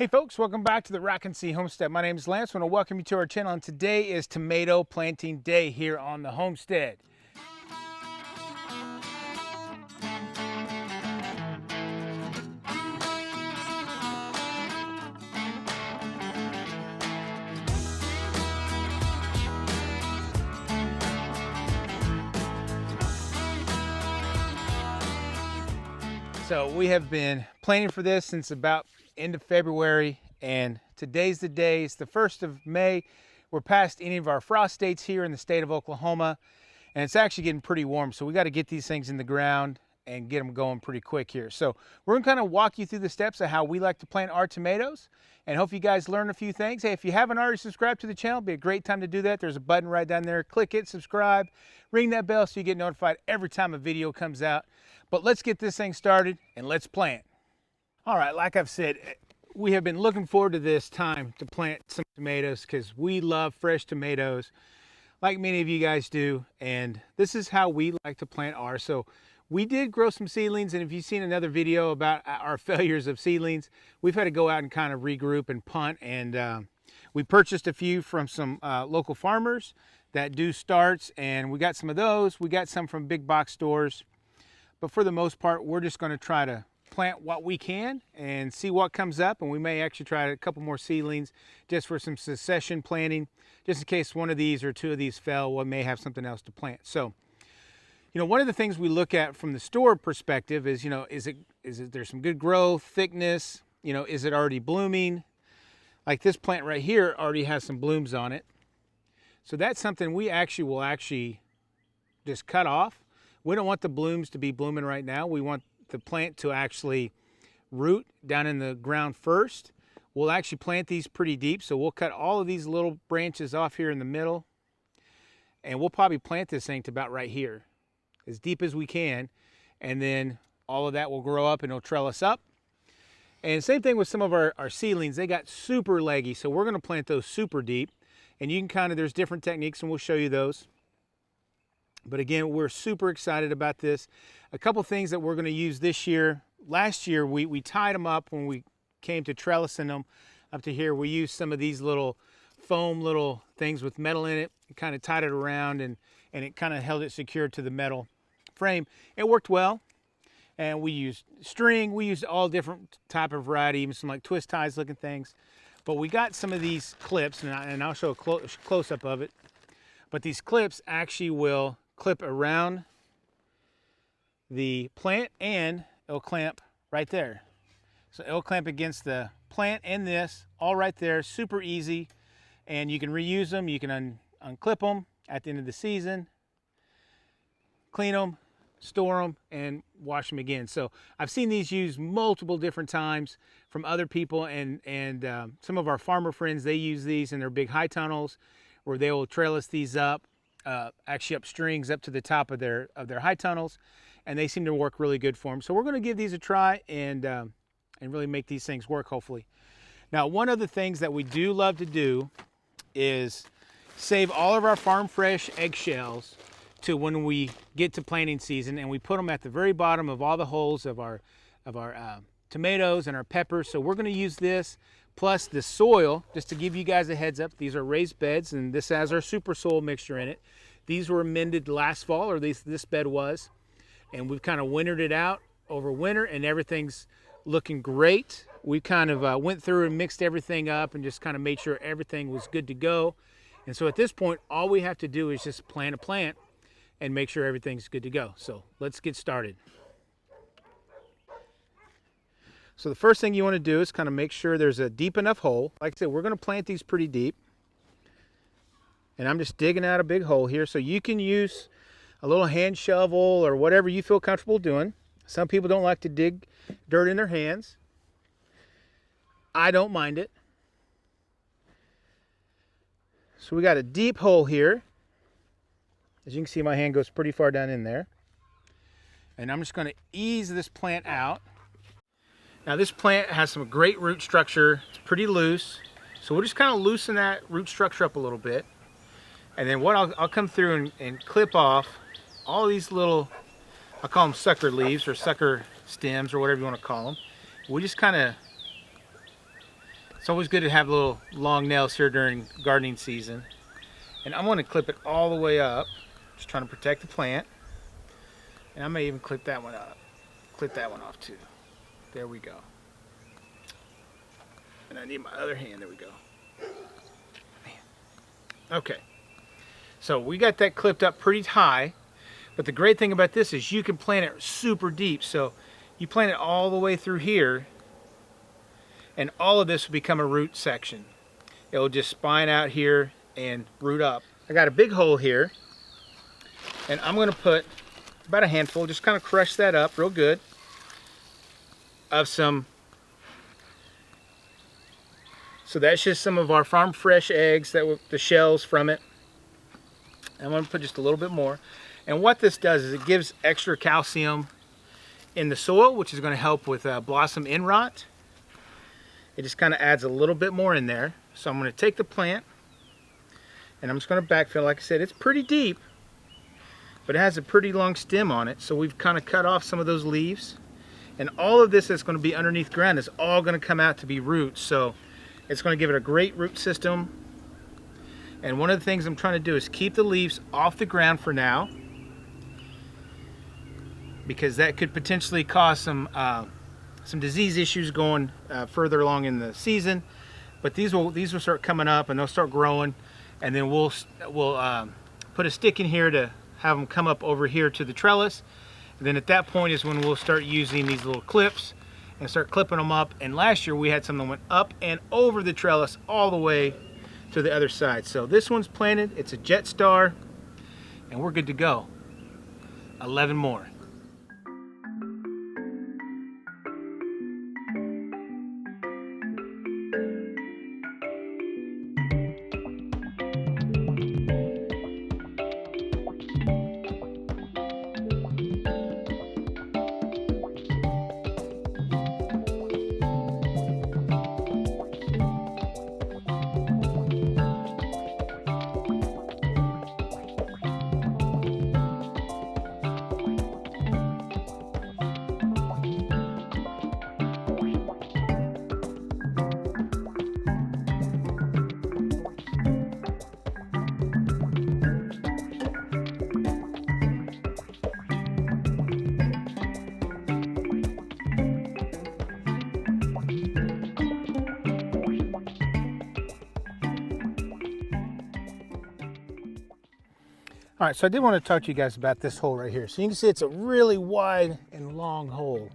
Hey folks, welcome back to the Rack and See Homestead. My name is Lance. I want to welcome you to our channel, and today is tomato planting day here on the homestead. So we have been planning for this since about end of February, and today's the day. It's the 1st of May. We're past any of our frost dates here in the state of Oklahoma, and it's actually getting pretty warm. So we got to get these things in the ground and get them going pretty quick here. So we're gonna kind of walk you through the steps of how we like to plant our tomatoes, and hope you guys learn a few things. Hey, if you haven't already subscribed to the channel, it'd be a great time to do that. There's a button right down there. Click it, subscribe, ring that bell so you get notified every time a video comes out. But let's get this thing started and let's plant. All right, like I've said, we have been looking forward to this time to plant some tomatoes because we love fresh tomatoes like many of you guys do, and this is how we like to plant ours. So we did grow some seedlings, and if you've seen another video about our failures of seedlings, we've had to go out and kind of regroup and punt, and we purchased a few from some local farmers that do starts, and we got some of those. We got some from big box stores, but for the most part, we're just going to try to plant what we can and see what comes up, and we may actually try a couple more seedlings just for some succession planting, just in case one of these or two of these fell. We may have something else to plant. So, you know, one of the things we look at from the store perspective is, you know, is it there's some good growth, thickness, you know, is it already blooming? Like this plant right here already has some blooms on it. So that's something we will just cut off. We don't want the blooms to be blooming right now. We want the plant to actually root down in the ground first. We'll actually plant these pretty deep, so we'll cut all of these little branches off here in the middle, and we'll probably plant this thing to about right here, as deep as we can, and then all of that will grow up and it'll trellis up. And same thing with some of our seedlings. They got super leggy, so we're going to plant those super deep, and you can there's different techniques, and we'll show you those. But again, we're super excited about this. A couple things that we're going to use this year. Last year, we tied them up when we came to trellising them up to here. We used some of these little foam little things with metal in it, kind of tied it around, and it kind of held it secure to the metal frame. It worked well. And we used string. We used all different type of variety, even some like twist ties looking things. But we got some of these clips, and I'll show a close-up of it. But these clips actually will clip around the plant, and it'll clamp right there. So it'll clamp against the plant and this, all right there, super easy. And you can reuse them. You can unclip them at the end of the season, clean them, store them, and wash them again. So I've seen these used multiple different times from other people, and some of our farmer friends, they use these in their big high tunnels where they will trellis these up, actually up strings up to the top of their high tunnels, and they seem to work really good for them. So we're going to give these a try and really make these things work, hopefully. Now, one of the things that we do love to do is save all of our farm fresh eggshells to when we get to planting season, and we put them at the very bottom of all the holes of our tomatoes and our peppers. So we're going to use this plus the soil, just to give you guys a heads up. These are raised beds, and this has our super soil mixture in it. These were amended last fall, or this bed was, and we've kind of wintered it out over winter, and everything's looking great. We kind of went through and mixed everything up and just kind of made sure everything was good to go. And so at this point, all we have to do is just plant a plant and make sure everything's good to go. So let's get started. So the first thing you want to do is kind of make sure there's a deep enough hole. Like I said, we're going to plant these pretty deep. And I'm just digging out a big hole here. So you can use a little hand shovel or whatever you feel comfortable doing. Some people don't like to dig dirt in their hands. I don't mind it. So we got a deep hole here. As you can see, my hand goes pretty far down in there. And I'm just going to ease this plant out. Now this plant has some great root structure. It's pretty loose. So we'll just kind of loosen that root structure up a little bit. And then what I'll come through and clip off all these little, I'll call them sucker leaves or sucker stems or whatever you want to call them. We just kind of It's always good to have little long nails here during gardening season. And I'm going to clip it all the way up, just trying to protect the plant. And I may even clip that one up. Clip that one off too. There we go. And I need my other hand. There we go. Man. Okay. So we got that clipped up pretty high. But the great thing about this is you can plant it super deep. So you plant it all the way through here, and all of this will become a root section. It will just spine out here and root up. I got a big hole here, and I'm going to put about a handful, just kind of crush that up real good, of some. So that's just some of our farm fresh eggs, that the shells from it. I'm going to put just a little bit more. And what this does is it gives extra calcium in the soil, which is going to help with blossom end rot. It just kind of adds a little bit more in there. So I'm going to take the plant and I'm just going to backfill. Like I said, it's pretty deep, but it has a pretty long stem on it. So we've kind of cut off some of those leaves. And all of this that's going to be underneath ground is all going to come out to be roots. So it's going to give it a great root system. And one of the things I'm trying to do is keep the leaves off the ground for now, because that could potentially cause some disease issues going further along in the season. But these will start coming up and they'll start growing, and then we'll put a stick in here to have them come up over here to the trellis. And then at that point is when we'll start using these little clips and start clipping them up. And last year we had some that went up and over the trellis all the way to the other side. So this one's planted, it's a jet star, and we're good to go. 11 more. All right, so I did want to talk to you guys about this hole right here. So you can see it's a really wide and long hole.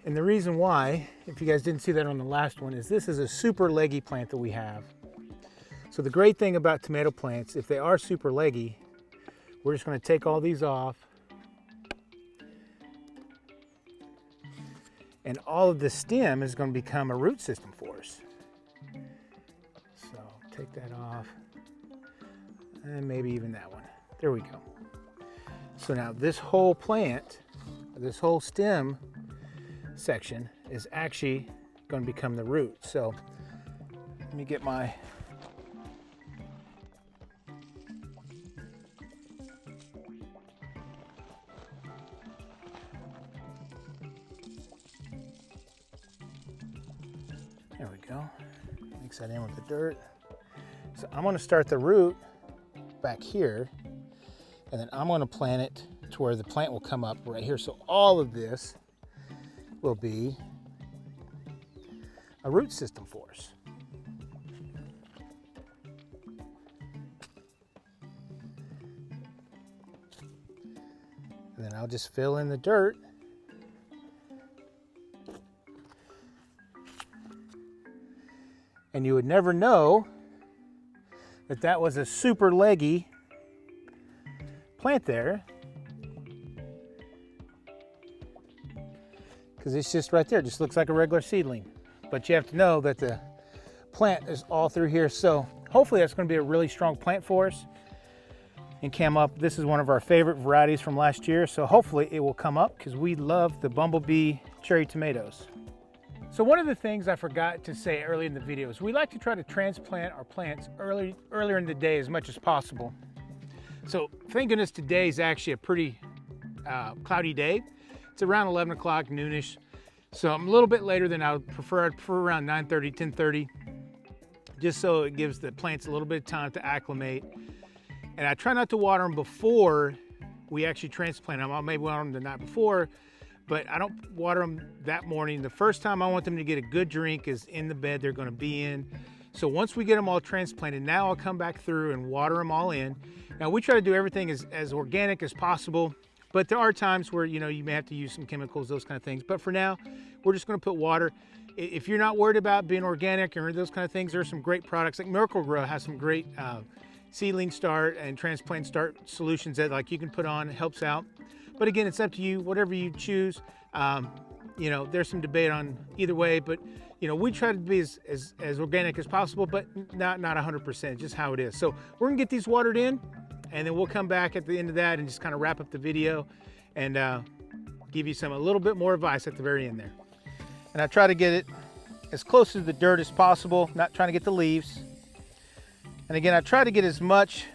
And the reason why, if you guys didn't see that on the last one, is this is a super leggy plant that we have. So the great thing about tomato plants, if they are super leggy, we're just going to take all these off. And all of the stem is going to become a root system for us. So take that off. And maybe even that one. There we go. So now this whole plant, this whole stem section is actually going to become the root. So let me get my there we go. Mix that in with the dirt. So I'm going to start the root back here, and then I'm going to plant it to where the plant will come up right here. So all of this will be a root system for us. And then I'll just fill in the dirt. And you would never know that that was a super leggy plant there, because it's just right there. It just looks like a regular seedling. But you have to know that the plant is all through here. So hopefully that's going to be a really strong plant for us and come up. This is one of our favorite varieties from last year. So hopefully it will come up, because we love the bumblebee cherry tomatoes. So one of the things I forgot to say early in the video is we like to try to transplant our plants earlier in the day as much as possible. So thank goodness today is actually a pretty cloudy day. It's around 11 o'clock, noonish. So I'm a little bit later than I would prefer. I'd prefer around 9:30, 10:30, just so it gives the plants a little bit of time to acclimate. And I try not to water them before we actually transplant them. I'll maybe water them the night before, but I don't water them that morning. The first time I want them to get a good drink is in the bed they're going to be in. So once we get them all transplanted, now I'll come back through and water them all in. Now we try to do everything as organic as possible, but there are times where, you know, you may have to use some chemicals, those kind of things. But for now, we're just going to put water. If you're not worried about being organic or those kind of things, there are some great products. Like Miracle Grow has some great seedling start and transplant start solutions that like you can put on. It helps out. But again, it's up to you, whatever you choose. You know, there's some debate on either way, but you know, we try to be as organic as possible, but not 100%, just how it is. So we're gonna get these watered in, and then we'll come back at the end of that and just kind of wrap up the video and give you a little bit more advice at the very end there. And I try to get it as close to the dirt as possible, not trying to get the leaves. And again, I try to get as much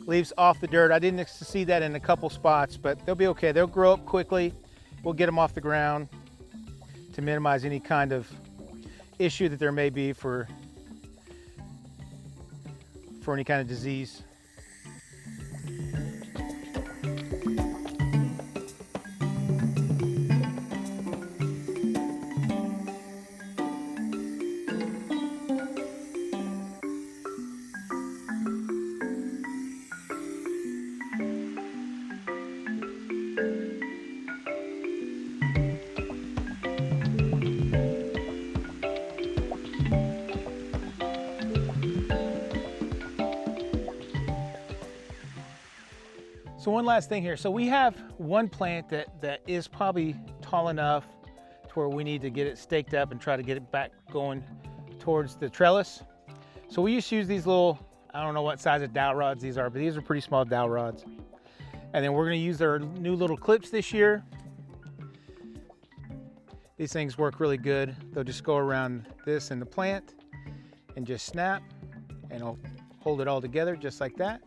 leaves off the dirt. I didn't see that in a couple spots, but they'll be okay. They'll grow up quickly. We'll get them off the ground to minimize any kind of issue that there may be for any kind of disease. So one last thing here. So we have one plant that is probably tall enough to where we need to get it staked up and try to get it back going towards the trellis. So we used to use these little, I don't know what size of dowel rods these are, but these are pretty small dowel rods. And then we're gonna use our new little clips this year. These things work really good. They'll just go around this and the plant and just snap, and it'll hold it all together just like that.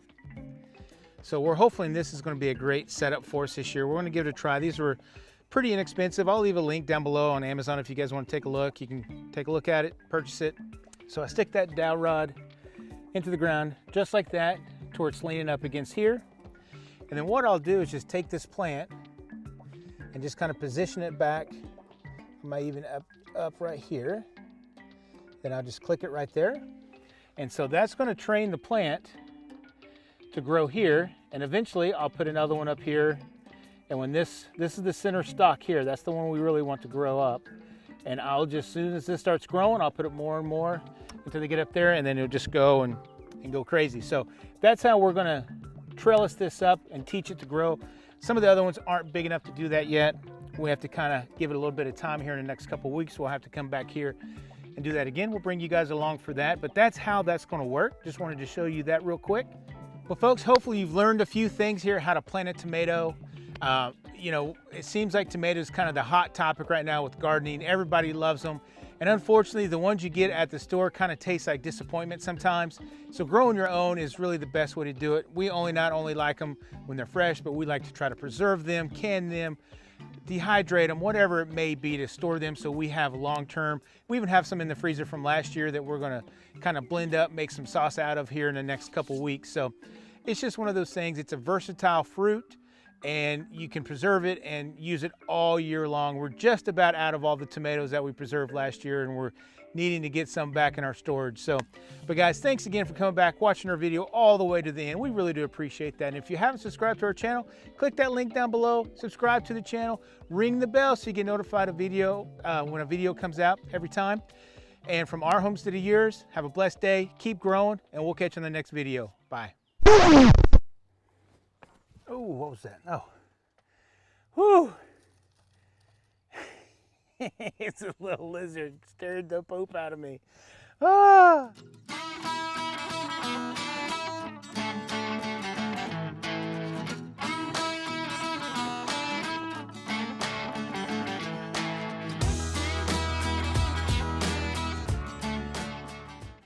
So we're hoping this is going to be a great setup for us this year. We're going to give it a try. These were pretty inexpensive. I'll leave a link down below on Amazon if you guys want to take a look. You can take a look at it, purchase it. So I stick that dowel rod into the ground just like that, towards leaning up against here. And then what I'll do is just take this plant and just kind of position it back. I might even up right here. Then I'll just click it right there. And so that's going to train the plant to grow here, and eventually I'll put another one up here. And when this is the center stalk here, that's the one we really want to grow up. And I'll just, as soon as this starts growing, I'll put it more and more until they get up there, and then it'll just go and go crazy. So that's how we're gonna trellis this up and teach it to grow. Some of the other ones aren't big enough to do that yet. We have to kind of give it a little bit of time here in the next couple of weeks. We'll have to come back here and do that again. We'll bring you guys along for that, but that's how that's gonna work. Just wanted to show you that real quick. Well, folks, hopefully you've learned a few things here, how to plant a tomato. You know, it seems like tomatoes is kind of the hot topic right now with gardening. Everybody loves them. And unfortunately, the ones you get at the store kind of taste like disappointment sometimes. So growing your own is really the best way to do it. We not only like them when they're fresh, but we like to try to preserve them, can them, dehydrate them, whatever it may be, to store them so we have long-term. We even have some in the freezer from last year that we're gonna kind of blend up, make some sauce out of here in the next couple weeks. So it's just one of those things. It's a versatile fruit, and you can preserve it and use it all year long. We're just about out of all the tomatoes that we preserved last year, and we're needing to get some back in our storage. So, but guys, thanks again for coming back, watching our video all the way to the end. We really do appreciate that. And if you haven't subscribed to our channel, click that link down below, subscribe to the channel, ring the bell so you get notified of when a video comes out every time. And from our homestead to yours, have a blessed day, keep growing, and we'll catch you on the next video. Bye. Oh, what was that? Oh. Whew. It's a little lizard, scared the poop out of me. Ah!